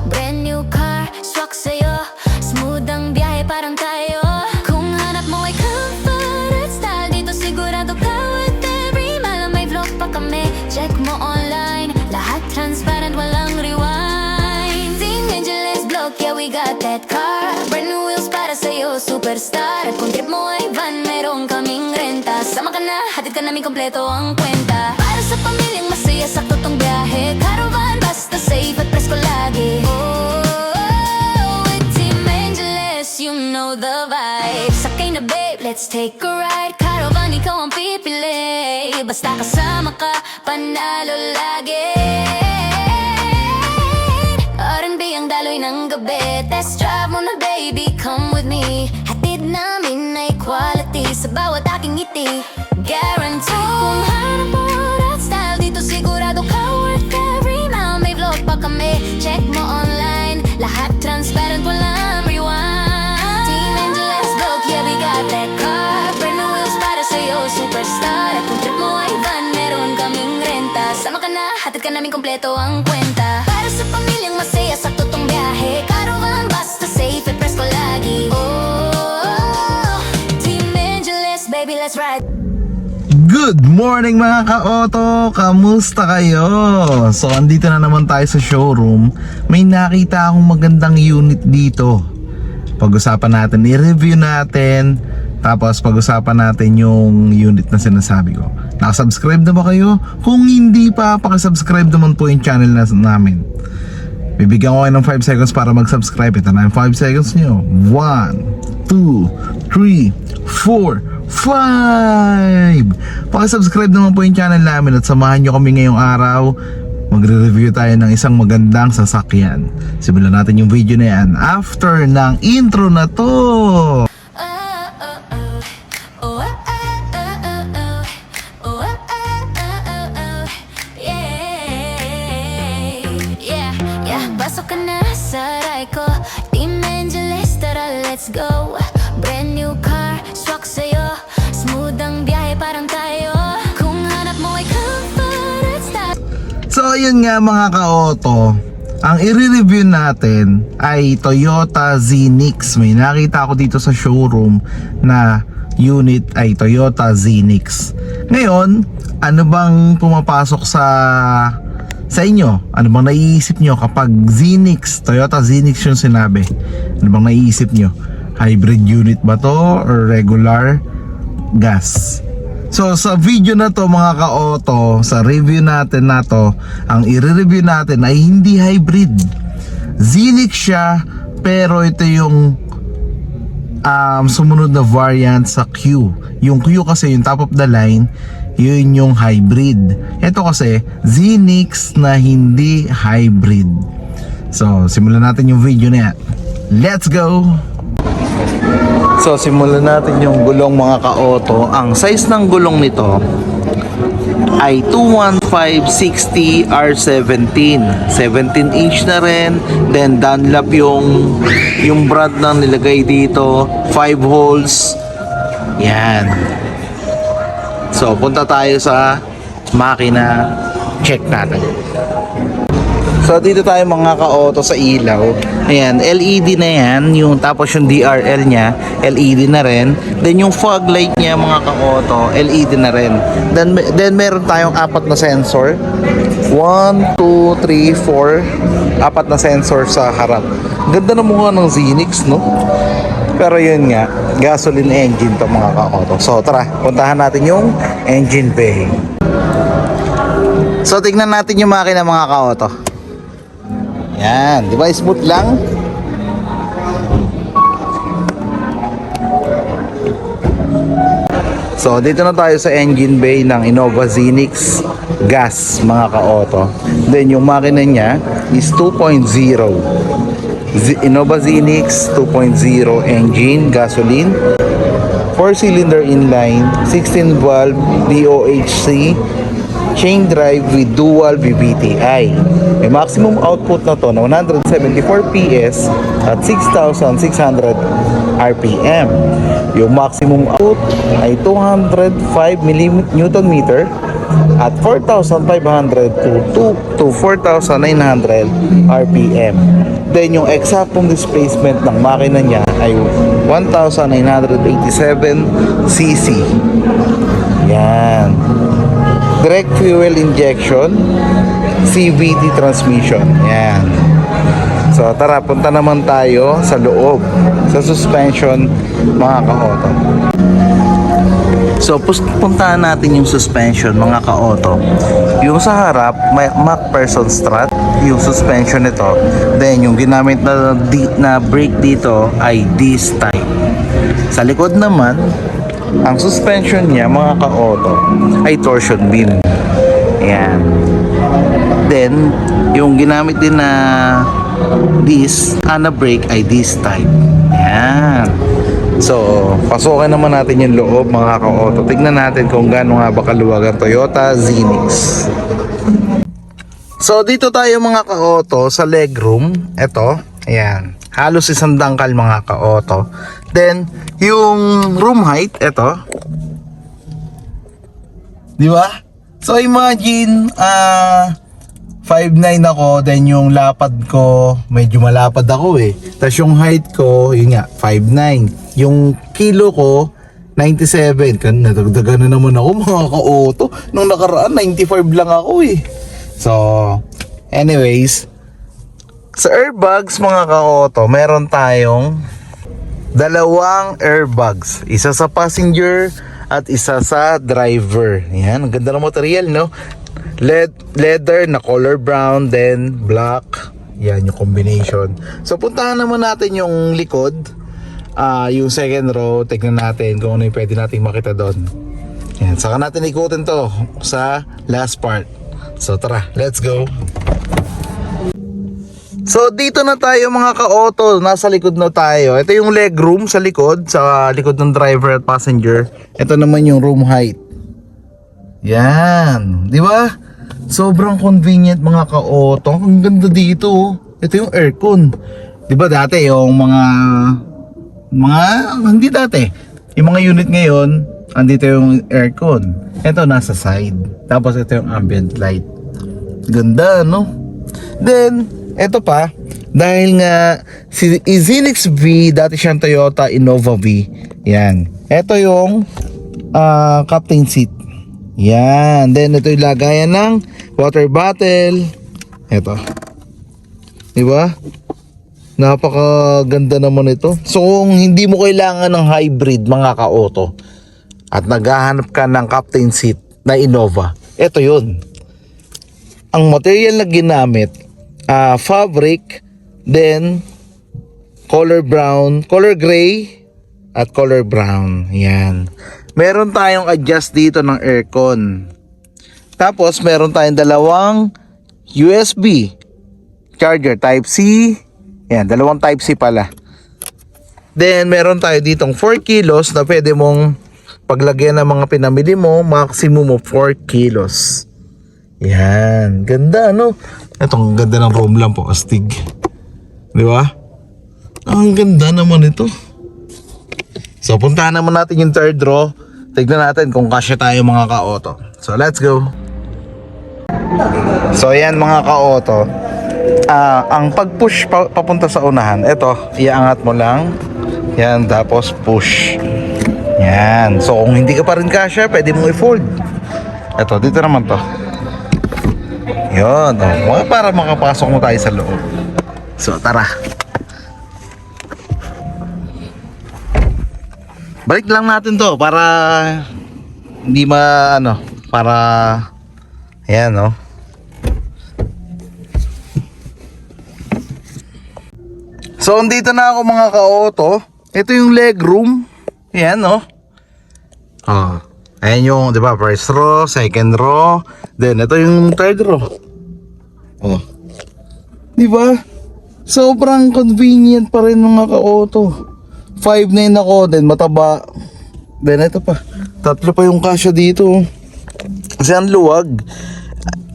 Brand new car, swak sa'yo. Smooth ang biyahe parang tayo. Kung hanap mo ay comfort at style, dito sigurado ka with every mile. May vlog pa kami, check mo online. Lahat transparent, walang rewind. Team Angeles Vlog, yeah we got that car. Brand new wheels para sa'yo, superstar. At kung trip mo ay van, meron kaming renta. Sama ka na, hatid ka namin kompleto ang kwenta. Para sa pamilyang masaya, sakto tong biyahe. Caravan, basta safe at presko lagi. With Team Angeles, you know the vibe. Sakay na babe, let's take a ride. Caravan, ikaw ang pipili. Basta kasama ka, panalo lagi. R&B ang daloy ng gabi. Test drive mo na baby, come with me. Hatid namin ay quality sa bawat aking ngiti. Guarantee. Kung hanap mo at style, dito sigurado ka worth every mile. May vlog pa kami, check mo online. Lahat transparent, walang rewind. Team Angeles Vlog, yeah we got that car. Brand new wheels para sa'yo, superstar. At kung trip mo ay van, meron kaming renta. Sama ka na, hatid ka namin kompleto ang kwenta. Para sa pamilyang masaya, sakto tong biyahe. Caravan, basta safe at presko lagi. Team Angeles, baby, let's ride. Good morning mga ka-auto! Kamusta kayo? So andito na naman tayo sa showroom. May nakita akong magandang unit dito. Pag-usapan natin, i-review natin. Tapos pag-usapan natin yung unit na sinasabi ko. Nakasubscribe na ba kayo? Kung hindi pa, pakisubscribe naman po yung channel namin. Bibigyan ko kayo ng 5 seconds para mag-subscribe. Ito na yung 5 seconds nyo. 1, 2, 3, 4, 5. Pakisubscribe naman po yung channel namin at samahan nyo kami ngayong araw. Magre-review tayo ng isang magandang sasakyan. Simulan natin yung video na yan after ng intro na to. Pasok ka na sa ride ko. Team Angeles, tara let's go. Brand new car, swak sa'yo. Smooth ang biyahe parang tayo. Kung hanap mo ay comfort at style. So ayun nga mga ka-auto, ang i-review natin ay Toyota Zenix. May nakita ako dito sa showroom na unit ay Toyota Zenix. Ngayon, ano bang pumapasok sa inyo? Ano bang naiisip nyo kapag Zenix, Toyota Zenix yung sinabi? Ano bang naiisip nyo? Hybrid unit ba to or regular gas? So sa video na to mga ka-auto, sa review natin na to, ang i-review natin ay hindi hybrid. Zenix siya, pero ito yung sumunod na variant sa Q. Yung Q kasi yung top of the line, yun yung hybrid. Ito kasi Zenix na hindi hybrid. So simulan natin yung video na yan. Let's go! So simulan natin yung gulong mga ka-auto. Ang size ng gulong nito ay 215/60 R17. 17 inch na rin. Then Dunlop yung brand na nilagay dito. 5 holes. Yan. So punta tayo sa makina. Check natin. So dito tayo mga ka-auto sa ilaw. Ayan, LED na yan. Tapos yung DRL nya, LED na rin. Then yung fog light nya mga ka-auto, LED na rin. Then meron tayong 4 na sensor. 1, 2, 3, 4. 4 na sensor sa harap. Ganda na mukha ng Zenix, no? Pero yun nga, gasoline engine to mga ka-auto. So tara, puntahan natin yung engine bay. So tignan natin yung makina mga ka-auto. Yan, di ba smooth lang? So dito na tayo sa engine bay ng Innova Zenix gas mga ka-auto. Then yung makina niya is 2.0 Innova Zenix 2.0 engine, gasoline, 4-cylinder inline, 16 valve DOHC, chain drive with dual VVTi. May maximum output na to na 174 PS at 6,600 RPM. Yung maximum output ay 205 Nm at 4,500 to 4,900 RPM. Then yung eksaktong displacement ng makina niya ay 1,987 cc. Yan. Direct fuel injection, CVT transmission. Yan. So tara, punta naman tayo sa loob, sa suspension mga ka-auto. So puntahan natin yung suspension mga ka-auto. Yung sa harap, may MacPherson strut, yung suspension nito. Then yung ginamit na brake dito ay disc type. Sa likod naman, ang suspension niya mga ka-auto ay torsion beam. Ayan. Then yung ginamit din na disc na brake ay disc type. Ayan. So, pasukin naman natin yung loob mga ka-auto. Tignan natin kung gaano nga ba kaluwag ang Toyota Zenix. So, dito tayo mga ka-auto sa legroom. Ito, ayan. Halos isang dangkal mga ka-auto. Then, yung room height, ito. Di ba? So, imagine, 5'9" ako, then yung lapad ko, medyo malapad ako eh. Tapos yung height ko, yun nga, 5'9". Yung kilo ko, 97. Nadagdagan na naman ako mga ka-auto. Nung nakaraan, 95 lang ako eh. So, anyways, sa airbags mga ka-auto, meron tayong dalawang airbags. Isa sa passenger at isa sa driver. Yan, ang ganda ng material, no? Leather na color brown, then black. Yan yung combination. So puntahan naman natin yung likod, yung second row. Tignan natin kung ano yung pwede nating makita doon. Yan, saka natin ikutin to sa last part. So tara, let's go. So dito na tayo mga ka-auto, nasa likod na tayo. Ito yung leg room sa likod ng driver at passenger. Ito naman yung room height. Yan, di ba? Sobrang convenient mga ka-auto. Ang ganda dito. Ito yung aircon. Di ba dati yung mga hindi dati. Yung mga unit ngayon, andito yung aircon. Ito nasa side. Tapos ito yung ambient light. Ganda, no? Then, ito pa, dahil nga si Zenix V, dati siyang Toyota Innova V. Yan. Ito yung captain seat. Yan. Then ito yung lagayan ng water bottle. Ito. Diba? Napakaganda naman ito. So kung hindi mo kailangan ng hybrid mga ka-auto at naghahanap ka ng captain seat na Innova, ito yun. Ang material na ginamit, fabric, then color brown, color gray at color brown. Yan. Meron tayong adjust dito ng aircon. Tapos meron tayong dalawang USB charger type C. Yan, dalawang type C pala. Then meron tayo ditong 4 kilos na pwede mong paglagyan ng mga pinamili mo, maximum of 4 kilos. Yan, ganda no? Itong ganda ng room lang po, astig. Di ba? Ang ganda naman ito. So puntahan naman natin yung third row. Tignan natin kung kasya tayo mga ka-auto. So let's go. So yan mga ka-auto, ang pag-push papunta sa unahan, ito, iaangat mo lang. Yan, tapos push. Yan. So kung hindi ka pa rin kasya, pwede mong i-fold. Ito, dito naman to. Yun, para makapasok mo tayo sa loob. So tara. Balik lang natin to para hindi para ayan no. So andito na ako mga ka-auto. Ito yung leg room. Ayan no. Ayan yung, di ba, first row, second row, then ito yung third row. Di ba? Sobrang convenient pa rin mga ka-auto. 5'9" ako, then mataba. Then ito pa. Tatlo pa yung kasya dito. Kasi ang luwag.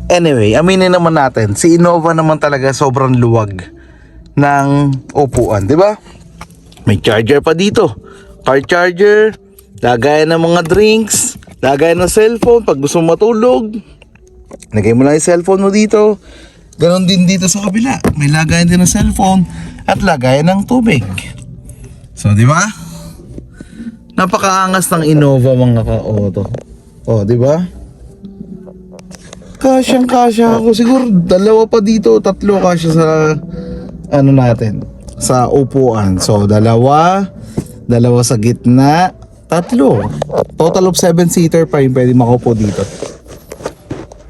Anyway, aminin naman natin, si Innova naman talaga sobrang luwag ng upuan, di ba? May charger pa dito. Car charger, lagayan ng mga drinks, lagay ng cellphone. Pag gusto mo matulog, lagay mo lang yung cellphone mo dito. Ganon din dito sa kabila. May lagayan din ng cellphone at lagayan ng tubig. So, di ba? Napakaangas ng Innova mga ka-auto. Oh, di ba? Kasyang-kasya ako. Siguro dalawa pa dito, tatlo kasya sa ano natin, sa upuan. So, dalawa sa gitna, tatlo. Total of 7-seater pa yung pwede makaupo dito.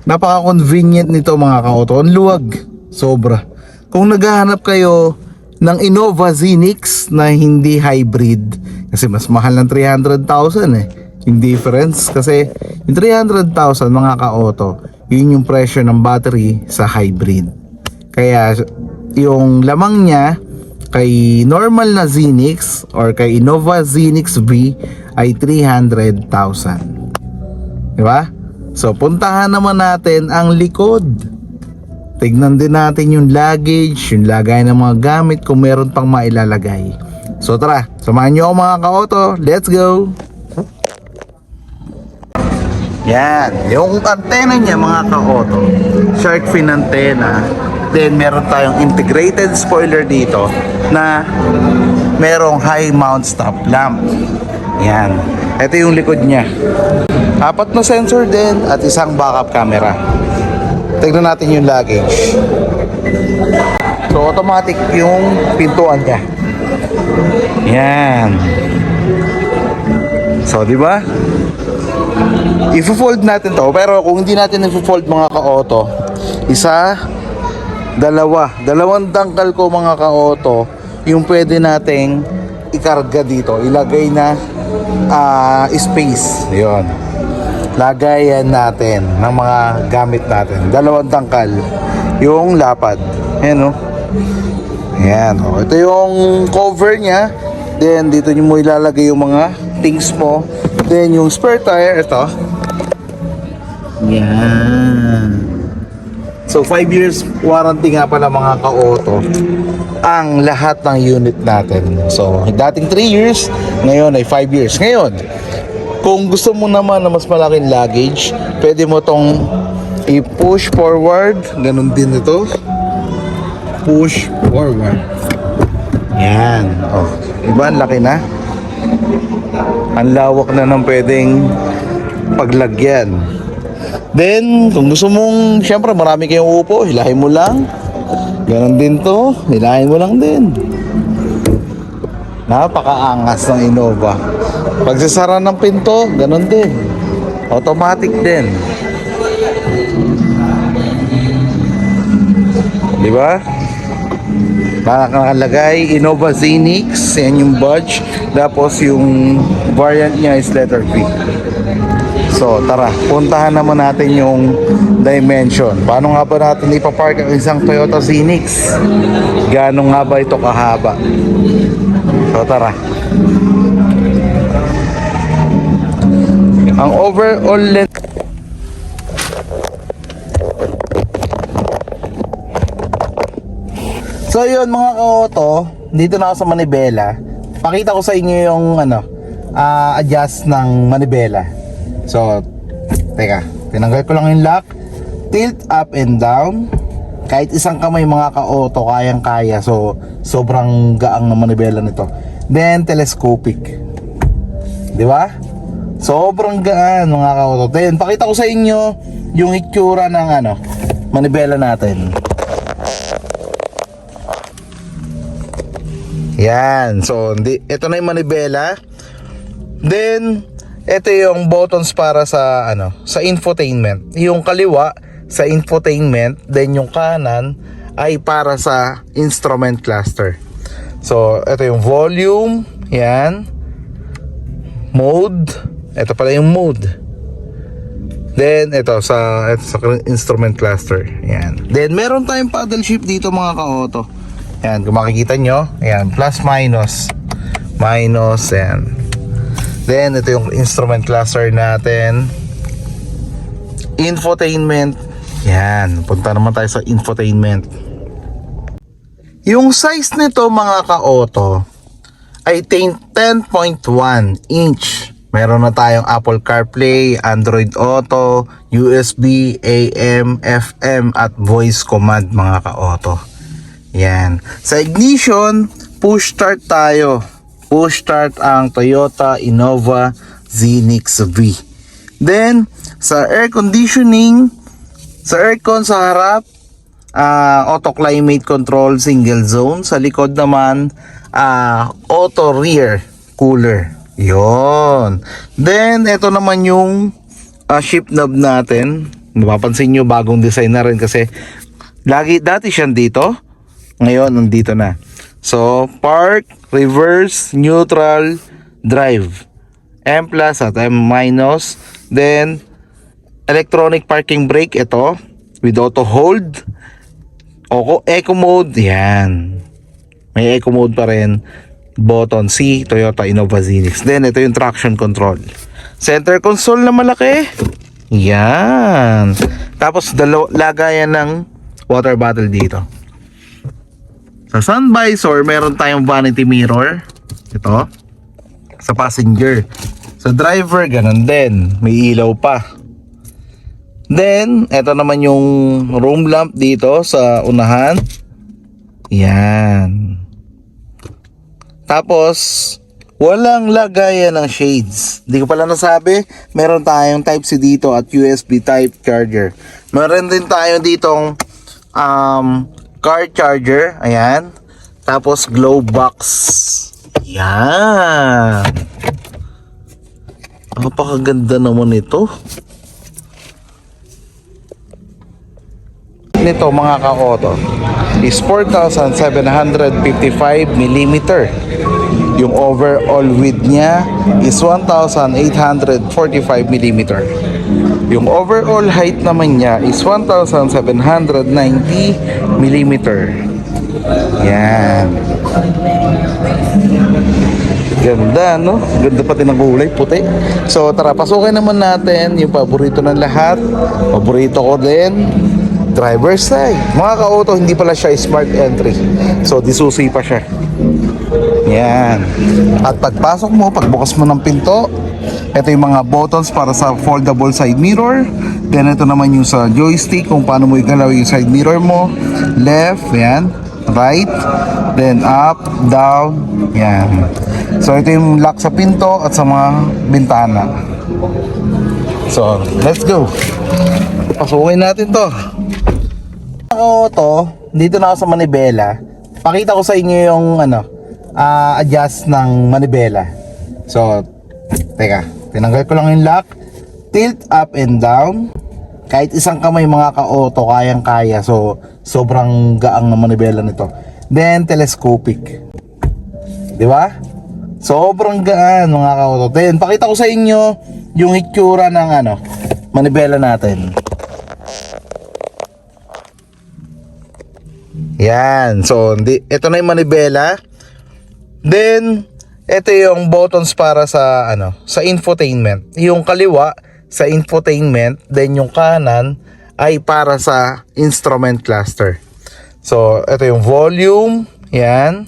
Napaka-convenient nito mga ka-auto. Ang luwag. Sobra. Kung naghahanap kayo ng Innova Zenix na hindi hybrid, kasi mas mahal ng 300,000 eh. Yung difference kasi yung 300,000 mga ka-auto, yun yung presyo ng battery sa hybrid. Kaya yung lamang niya kay normal na Zenix or kay Innova Zenix V ay 300,000. Diba? So puntahan naman natin ang likod. Tignan din natin yung luggage, yung lagay ng mga gamit kung meron pang mailalagay. So tara, samahan nyo ako mga ka-auto. Let's go! Yan, yung antena niya mga ka-auto, shark fin antenna. Then meron tayong integrated spoiler dito na merong high mount stop lamp. Yan, ito yung likod niya. 4 na sensor din at isang backup camera. Tignan natin yung luggage. So automatic yung pintuan niya. Yan. So di ba? I-fold natin to, pero kung hindi natin i-fold mga ka-auto, dalawang dangkal ko mga ka-auto yung pwede nating ikarga dito, ilagay na space. Yun, lagayan natin ng mga gamit natin. Dalawang dangkal yung lapad. Ayan o. Ayan o. Ito yung cover nya. Then dito nyo mo ilalagay yung mga things mo. Then yung spare tire, ito. Yan. So 5 years warranty nga pala mga ka-auto ang lahat ng unit natin. So dating 3 years, ngayon ay 5 years. Ngayon, kung gusto mo naman na mas malaking luggage, pwede mo tong i-push forward. Ganun din ito. Push forward. Yan. Oh, diba? Ang laki na. Ang lawak na ng pwedeng paglagyan. Then, kung gusto mong, syempre marami kayong upo, hilahin mo lang. Ganon din to, hilahin mo lang din. Napakaangas ng Innova. Pagsasara ng pinto, ganon din. Automatic din. Diba? Nakalagay Innova Zenix, yan yung badge. Tapos yung variant niya is letter V. So tara, puntahan naman natin yung dimension. Paano nga ba natin ipapark ang isang Toyota Zenix? Gaano nga ba ito kahaba? So tara. Ang overall length. So yun mga ka-auto, dito na ako sa manibela. Pakita ko sa inyo yung adjust ng manibela. So, teka, tinanggal ko lang yung lock. Tilt up and down. Kahit isang kamay mga ka-auto, kayang-kaya. So, sobrang gaang na manibela nito. Then, telescopic. Di ba? Sobrang gaan mga ka-auto. Then, pakita ko sa inyo yung itsura ng manibela natin. Yan. So, ito na yung manibela. Then, ito yung buttons para sa sa infotainment. Yung kaliwa sa infotainment, then yung kanan ay para sa instrument cluster. So, ito yung volume, yan. Mode, ito pala yung mode. Then ito sa instrument cluster. Yan. Then meron tayong paddle shift dito mga ka-auto. Yan, kung makikita nyo, yan, plus minus. Minus, yan. Then, ito yung instrument cluster natin. Infotainment. Yan, punta naman tayo sa infotainment. Yung size nito mga ka-auto ay 10.1 inch Meron na tayong Apple CarPlay, Android Auto, USB, AM, FM at voice command mga ka-auto. Yan. Sa ignition, push start tayo. Push start ang Toyota Innova Zenix V. Then, sa air conditioning, sa aircon sa harap, auto climate control single zone. Sa likod naman, auto rear cooler. Yon. Then, ito naman yung shift knob natin. Napapansin nyo, bagong design na rin kasi dati siyang dito. Ngayon, nandito na. So, park, reverse, neutral, drive. M plus at M minus. Then, electronic parking brake, ito. With auto hold. Eco mode, yan. May eco mode pa rin. Button C, Toyota Innova Zenix. Then, ito yung traction control. Center console na malaki. Yan. Tapos, lagayan ng water bottle dito. Sa sun visor, meron tayong vanity mirror. Ito. Sa passenger. Sa driver, ganun din. May ilaw pa. Then, ito naman yung room lamp dito sa unahan. Yan. Tapos, walang lagayan ng shades. Hindi ko pala nasabi, meron tayong Type-C dito at USB Type charger. Meron din tayo ditong car charger. Ayan. Tapos, glow box. Yan. Napakaganda naman ito. Nito mga ka-auto is 4,755mm. Yung overall width niya is 1,845mm. Yung overall height naman niya is 1,790mm. Yan. Ganda, no? Ganda pati ng kulay, puti. So tara, pasukin naman natin yung paborito ng lahat. Paborito ko din, driver's side. Mga ka-auto, hindi pala siya smart entry. So disusi pa siya. Yan. At pagpasok mo, pagbukas mo ng pinto, ito yung mga buttons para sa foldable side mirror. Then ito naman yung sa joystick, kung paano mo igalaw yung side mirror mo. Left, yan. Right. Then up, down. Yan. So ito yung lock sa pinto at sa mga bintana. So, let's go. Pasukin natin to. Auto, dito na ako sa manibela. Pakita ko sa inyo yung adjust ng manibela. So, teka, tinanggal ko lang yung lock. Tilt up and down. Kahit isang kamay mga ka-auto, kayang-kaya. So, sobrang gaang na manibela nito. Then, telescopic. Di ba? Sobrang gaan mga ka-auto. Then, pakita ko sa inyo yung itsura ng manibela natin. Yan. So, ito na yung manibela. Then, ito yung buttons para sa sa infotainment. Yung kaliwa sa infotainment, then yung kanan ay para sa instrument cluster. So, ito yung volume, yan.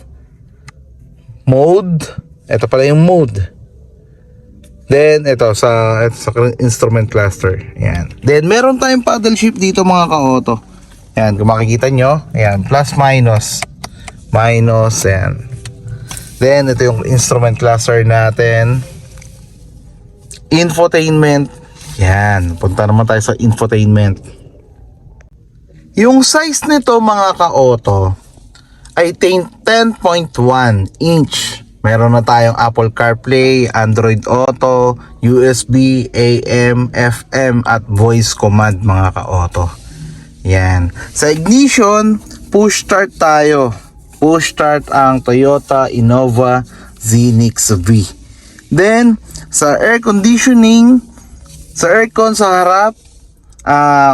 Mode, ito pala yung mode. Then, ito sa instrument cluster, yan. Then, meron tayong paddle shift dito mga ka-auto. Yan, kung makikita nyo, yan, plus minus. Minus, yan. Then, ito yung instrument cluster natin. Infotainment. Yan, punta naman tayo sa infotainment. Yung size nito mga ka-auto ay 10.1 inch. Meron na tayong Apple CarPlay, Android Auto, USB, AM, FM at voice command mga ka-auto. Yan. Sa ignition, push start tayo. Push start ang Toyota Innova Zenix V. Then, sa air conditioning, sa aircon sa harap,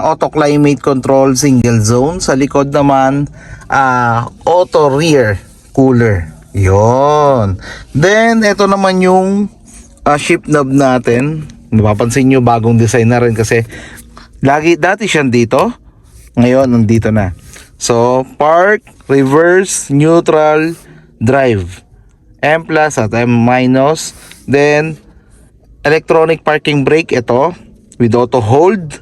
auto climate control single zone. Sa likod naman, auto rear cooler. Yon. Then, ito naman yung shift knob natin. Napapansin nyo, bagong design na rin kasi dati siyang dito. Ngayon, nandito na. So, park, reverse, neutral, drive. M plus at M minus. Then, electronic parking brake, ito with auto hold.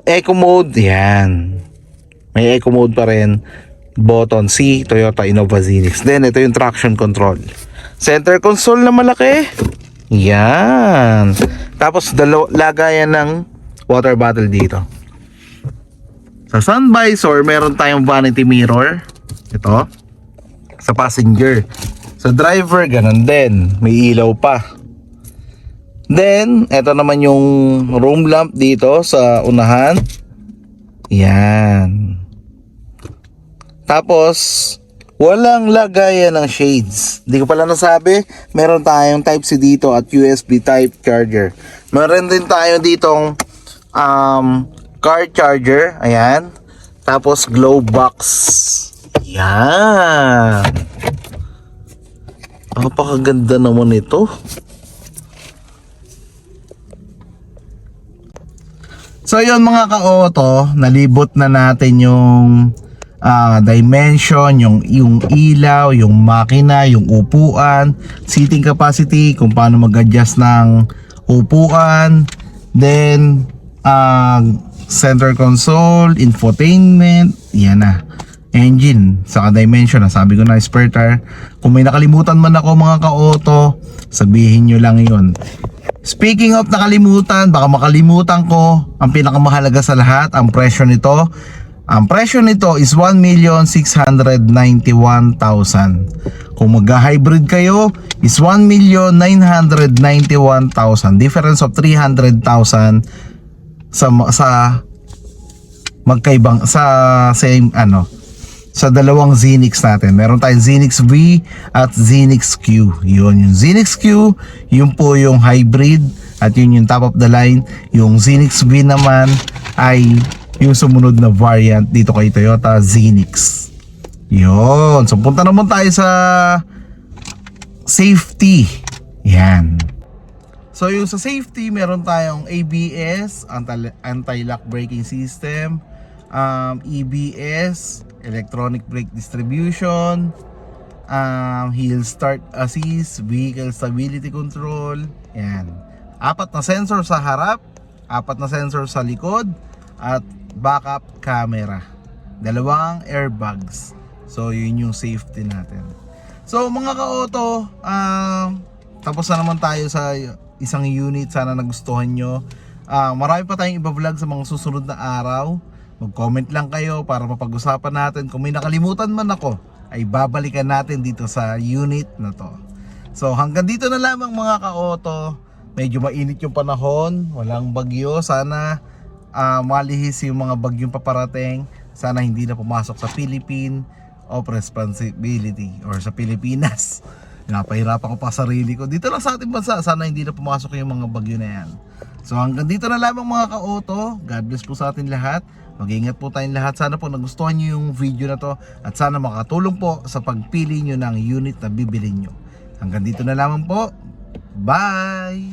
Eco mode, yan. May eco mode pa rin. Button C, Toyota Innova Zenix. Then ito yung traction control. Center console na malaki. Yan. Tapos lagayan ng water bottle dito. Sa sun visor, meron tayong vanity mirror. Ito. Sa passenger. Sa driver, ganun din. May ilaw pa. Then, ito naman yung room lamp dito sa unahan. Yan. Tapos, walang lagayan ng shades. Hindi ko pala nasabi, meron tayong Type-C dito at USB Type charger. Meron din tayo ditong car charger. Ayan. Tapos, glow box. Yan. Napakaganda naman ito. So yun mga ka-auto, nalibot na natin yung dimension, yung ilaw, yung makina, yung upuan, seating capacity, kung paano mag-adjust ng upuan, then center console, infotainment, yan na. Engine, saka dimension, sabi ko na spare tire. Kung may nakalimutan man ako mga ka-auto, sabihin nyo lang yun. Speaking of nakalimutan, baka makalimutan ko, ang pinakamahalaga sa lahat, ang presyo nito. Ang presyo nito is 1,691,000. Kung magha-hybrid kayo, is 1,991,000. Difference of 300,000 sa magkaibang sa same sa dalawang Zenix natin. Meron tayong Zenix V at Zenix Q. Yun, yung Zenix Q, yun po yung hybrid at yun yung top of the line. Yung Zenix V naman ay yung sumunod na variant dito kay Toyota Zenix. Yun. So punta naman tayo sa safety. Yan. So yung sa safety, meron tayong ABS, anti-lock braking system, EBS, electronic brake distribution, hill start assist, vehicle stability control. Yan. 4 na sensor sa harap, 4 na sensor sa likod, at backup camera. 2 airbags. So yun yung safety natin. So mga ka-auto, tapos na naman tayo sa isang unit. Sana nagustuhan nyo. Marami pa tayong iba-vlog sa mga susunod na araw. Mag-comment lang kayo para mapag-usapan natin. Kung may nakalimutan man ako, ay babalikan natin dito sa unit na to. So hanggang dito na lamang mga ka-auto. Medyo mainit yung panahon, walang bagyo. Sana malihis yung mga bagyong paparating. Sana hindi na pumasok sa Philippine of responsibility or sa Pilipinas. Napahirapan ko pa sarili ko. Dito lang sa ating bansa, sana hindi na pumasok yung mga bagyo na yan. So hanggang dito na lamang mga ka-auto. God bless po sa atin lahat. Mag-ingat po tayong lahat. Sana po nagustuhan nyo yung video na to at sana makatulong po sa pagpili nyo ng unit na bibili nyo. Hanggang dito na lamang po. Bye!